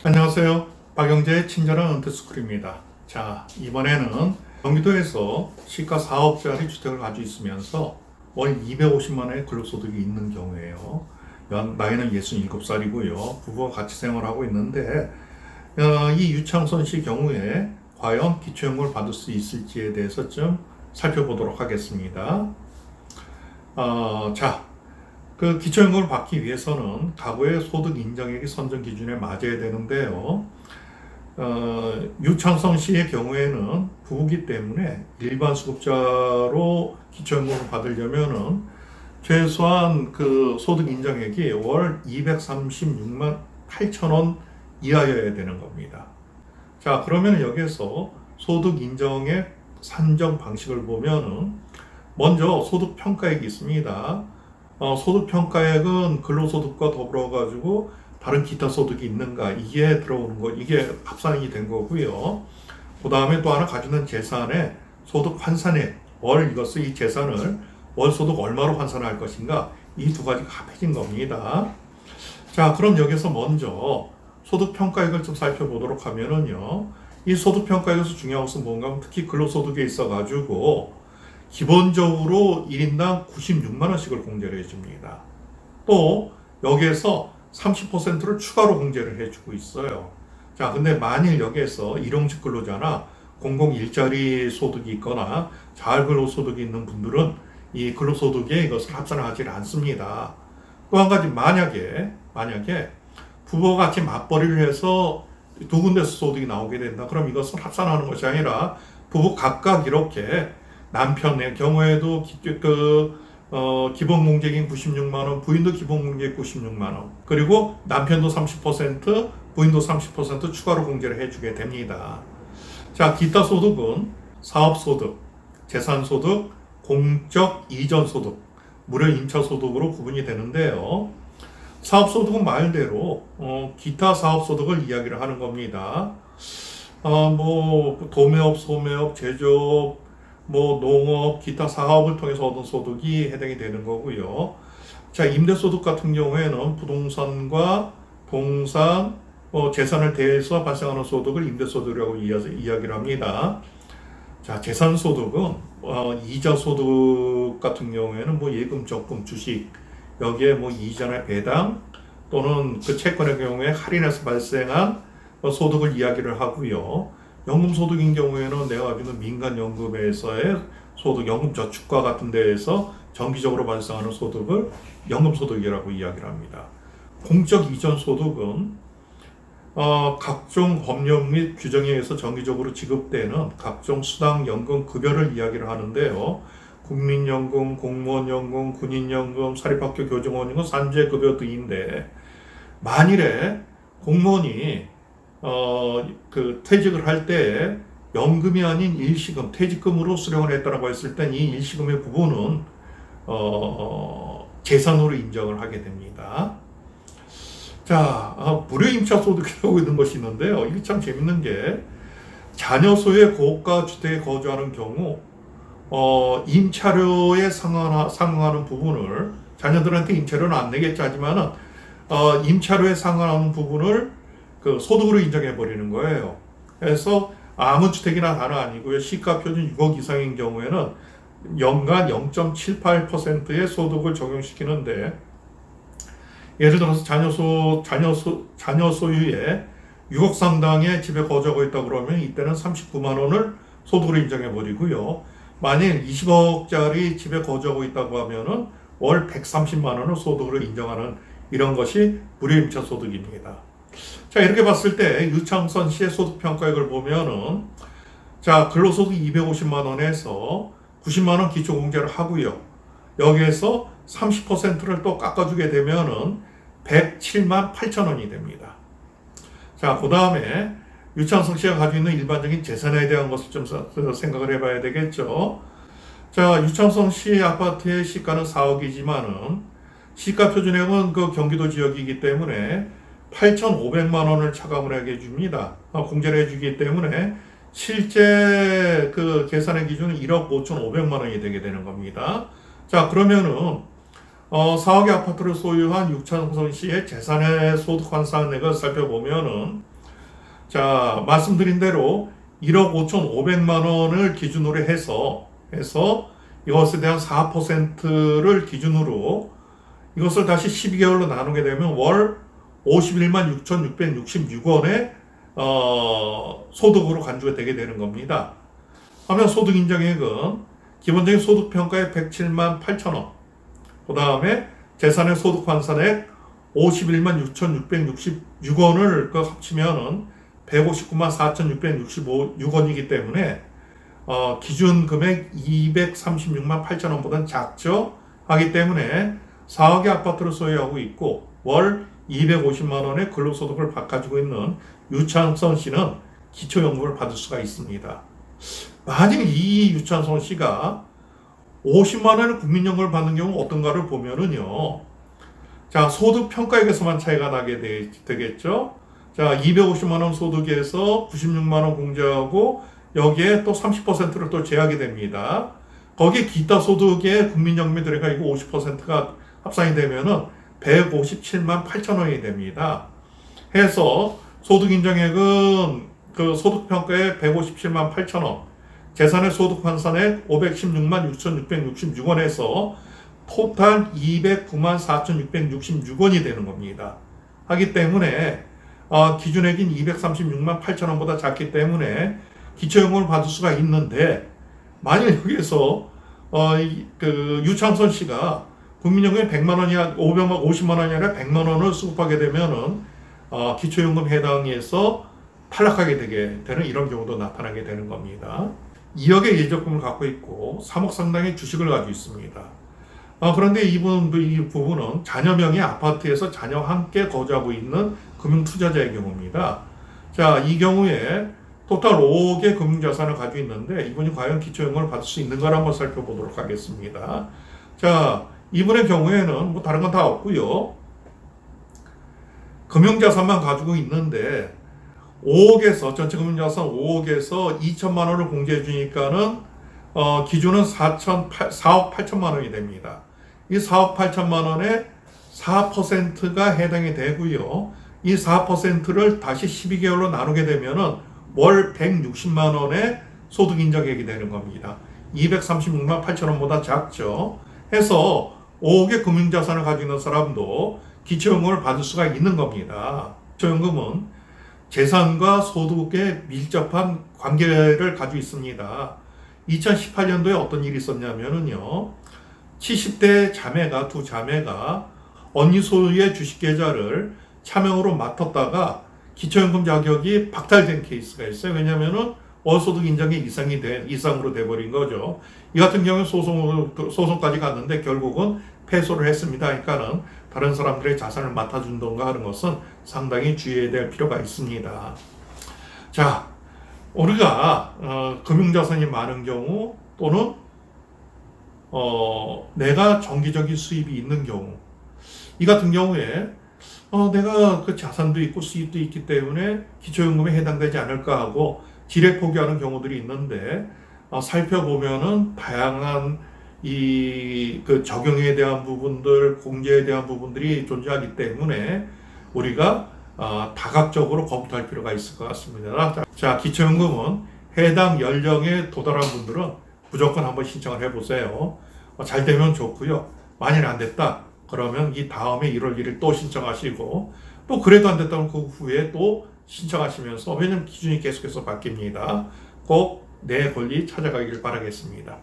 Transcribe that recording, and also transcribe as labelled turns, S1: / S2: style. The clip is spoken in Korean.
S1: 안녕하세요. 박영재의 친절한 은퇴스쿨입니다. 자, 이번에는 경기도에서 시가 4억짜리 주택을 가지고 있으면서 월 250만 원의 근로소득이 있는 경우에요. 나이는 67살이고요. 부부가 같이 생활하고 있는데 이 유창선 씨 경우에 과연 기초연금을 받을 수 있을지에 대해서 좀 살펴보도록 하겠습니다. 그 기초연금을 받기 위해서는 가구의 소득 인정액이 선정 기준에 맞아야 되는데요. 유창성 씨의 경우에는 부부기 때문에 일반 수급자로 기초연금을 받으려면은 최소한 그 소득 인정액이 월 236만 8천 원 이하여야 되는 겁니다. 자, 그러면 여기에서 소득 인정액 산정 방식을 보면은 먼저 소득 평가액이 있습니다. 소득 평가액은 근로소득과 더불어 가지고 다른 기타 소득이 있는가 이게 들어오는 거, 이게 합산이 된 거고요. 그 다음에 또 하나 가지고 있는 재산의 소득 환산액, 이 재산을 월 소득 얼마로 환산할 것인가, 이 두 가지가 합해진 겁니다. 자, 그럼 여기서 먼저 소득 평가액을 좀 살펴보도록 하면은요, 이 소득 평가액에서 중요한 것은 뭔가 하면 특히 근로소득에 있어 가지고 기본적으로 1인당 96만 원씩을 공제를 해줍니다. 또 여기에서 30%를 추가로 공제를 해주고 있어요. 자, 근데 만일 여기에서 일용직 근로자나 공공 일자리 소득이 있거나 자활근로소득이 있는 분들은 이 근로소득에 이것을 합산하지 않습니다. 또 한 가지, 만약에 부부가 같이 맞벌이를 해서 두 군데서 소득이 나오게 된다. 그럼 이것을 합산하는 것이 아니라 부부 각각 이렇게 남편의 경우에도 기본 공제액인 96만 원, 부인도 기본 공제액 96만 원, 그리고 남편도 30%, 부인도 30% 추가로 공제를 해주게 됩니다. 자, 기타 소득은 사업소득, 재산소득, 공적 이전소득, 무료 임차소득으로 구분이 되는데요. 사업소득은 말대로 기타 사업소득을 이야기를 하는 겁니다. 도매업, 소매업, 제조업, 농업, 기타 사업을 통해서 얻은 소득이 해당이 되는 거고요. 자, 임대소득 같은 경우에는 부동산과 동산, 재산을 대해서 발생하는 소득을 임대소득이라고 이야기를 합니다. 자, 재산소득은 이자소득 같은 경우에는 예금, 적금, 주식, 여기에 이자나 배당 또는 그 채권의 경우에 할인해서 발생한 소득을 이야기를 하고요. 연금소득인 경우에는 내가 가지고 있는 민간연금에서의 소득, 연금저축과 같은 데에서 정기적으로 발생하는 소득을 연금소득이라고 이야기를 합니다. 공적 이전소득은 각종 법령 및 규정에 의해서 정기적으로 지급되는 각종 수당, 연금, 급여를 이야기를 하는데요. 국민연금, 공무원연금, 군인연금, 사립학교 교직원연금, 산재급여 등인데, 만일에 공무원이 퇴직을 할 때 연금이 아닌 일시금, 퇴직금으로 수령을 했다라고 했을 땐 이 일시금의 부분은 재산으로 인정을 하게 됩니다. 자, 무료 임차 소득이라고 있는 것이 있는데요. 이게 참 재밌는 게, 자녀 소유의 고가 주택에 거주하는 경우 임차료에 상응하는 부분을, 자녀들한테 임차료는 안 내겠지 하지만은 임차료에 상응하는 부분을 그 소득으로 인정해 버리는 거예요. 그래서 아무 주택이나 다는 아니고요. 시가 표준 6억 이상인 경우에는 연간 0.78%의 소득을 적용시키는데, 예를 들어서 자녀 소유의 6억 상당의 집에 거주하고 있다 그러면 이때는 39만 원을 소득으로 인정해 버리고요. 만일 20억짜리 집에 거주하고 있다고 하면은 월 130만 원을 소득으로 인정하는 이런 것이 무료임차 소득입니다. 자, 이렇게 봤을 때 유창선 씨의 소득 평가액을 보면은, 자, 근로소득 250만 원에서 90만 원 기초 공제를 하고요. 여기에서 30%를 또 깎아주게 되면은 107만 8천 원이 됩니다. 자, 그 다음에 유창선 씨가 가지고 있는 일반적인 재산에 대한 것을 좀 생각을 해봐야 되겠죠. 자, 유창선 씨 아파트의 시가는 4억이지만은 시가 표준액은 그 경기도 지역이기 때문에 8,500만 원을 차감을 하게 해줍니다. 공제를 해주기 때문에 실제 그 계산의 기준은 1억 5,500만 원이 되게 되는 겁니다. 자, 그러면은 4억의 아파트를 소유한 유창선 씨의 재산의 소득 환산액을 살펴보면은 자, 말씀드린 대로 1억 5,500만 원을 기준으로 해서 이것에 대한 4%를 기준으로 이것을 다시 12개월로 나누게 되면 월 51만 6,666원의 소득으로 간주가 되게 되는 겁니다. 하면 소득 인정액은 기본적인 소득 평가액 107만 8천 원, 그 다음에 재산의 소득 환산액 51만 6,666원을 합치면은 159만 4,665원이기 때문에 기준 금액 236만 8천 원보다는 작죠. 하기 때문에 4억의 아파트를 소유하고 있고 월 250만 원의 근로소득을 가지고 있는 유창선 씨는 기초연금을 받을 수가 있습니다. 만약 이 유창선 씨가 50만 원의 국민연금을 받는 경우 어떤가를 보면은요. 자, 소득 평가액에서만 차이가 나게 되겠죠. 자, 250만 원 소득에서 96만 원 공제하고 여기에 또 30%를 또 제하게 됩니다. 거기에 기타 소득에 국민연금이 들어가 있고 50%가 합산이 되면은 157만 8천 원이 됩니다. 해서 소득 인정액은 그 소득 평가액 157만 8천 원, 재산의 소득 환산액 516만 6,666원에서 토탈 209만 4,666원이 되는 겁니다. 하기 때문에 기준액인 236만 8천 원보다 작기 때문에 기초연금을 받을 수가 있는데 만약 여기에서 그 유창선 씨가 국민연금이 100만 원이 50만 원이 아니라 100만 원을 수급하게 되면은 기초연금 해당에서 탈락하게 되게 되는 이런 경우도 나타나게 되는 겁니다. 2억의 예적금을 갖고 있고 3억 상당의 주식을 가지고 있습니다. 그런데 이 부분은 자녀 명의 아파트에서 자녀와 함께 거주하고 있는 금융투자자의 경우입니다. 자, 이 경우에 토탈 5억의 금융자산을 가지고 있는데 이분이 과연 기초연금을 받을 수 있는가를 한번 살펴보도록 하겠습니다. 자, 이분의 경우에는 뭐 다른 건 다 없고요. 금융자산만 가지고 있는데 5억에서 전체 금융자산 5억에서 2천만 원을 공제해 주니까는 기준은 4억 8천만 원이 됩니다. 이 4억 8천만 원에 4%가 해당이 되고요. 이 4%를 다시 12개월로 나누게 되면은 월 160만 원의 소득 인정액이 되는 겁니다. 236만 8천 원보다 작죠. 해서 5억의 금융자산을 가지고 있는 사람도 기초연금을 받을 수가 있는 겁니다. 기초연금은 재산과 소득에 밀접한 관계를 가지고 있습니다. 2018년도에 어떤 일이 있었냐면요. 70대 자매가, 두 자매가 언니 소유의 주식 계좌를 차명으로 맡았다가 기초연금 자격이 박탈된 케이스가 있어요. 왜냐면은 월소득 인정이 이상으로 돼버린 거죠. 이 같은 경우에 소송까지 갔는데 결국은 패소를 했습니다. 그러니까는 다른 사람들의 자산을 맡아준던가 하는 것은 상당히 주의해야 될 필요가 있습니다. 자, 우리가 금융자산이 많은 경우 또는 내가 정기적인 수입이 있는 경우 이 같은 경우에 내가 그 자산도 있고 수입도 있기 때문에 기초연금에 해당되지 않을까 하고 지레 포기하는 경우들이 있는데 살펴보면은 다양한 그 적용에 대한 부분들, 공제에 대한 부분들이 존재하기 때문에 우리가 다각적으로 검토할 필요가 있을 것 같습니다. 자, 기초연금은 해당 연령에 도달한 분들은 무조건 한번 신청을 해보세요. 잘 되면 좋고요. 만일 안 됐다 그러면 이 다음에 1월 1일 또 신청하시고 또 그래도 안 됐다면 그 후에 또 신청하시면서 왜냐면 기준이 계속해서 바뀝니다. 꼭 내 권리 찾아가길 바라겠습니다.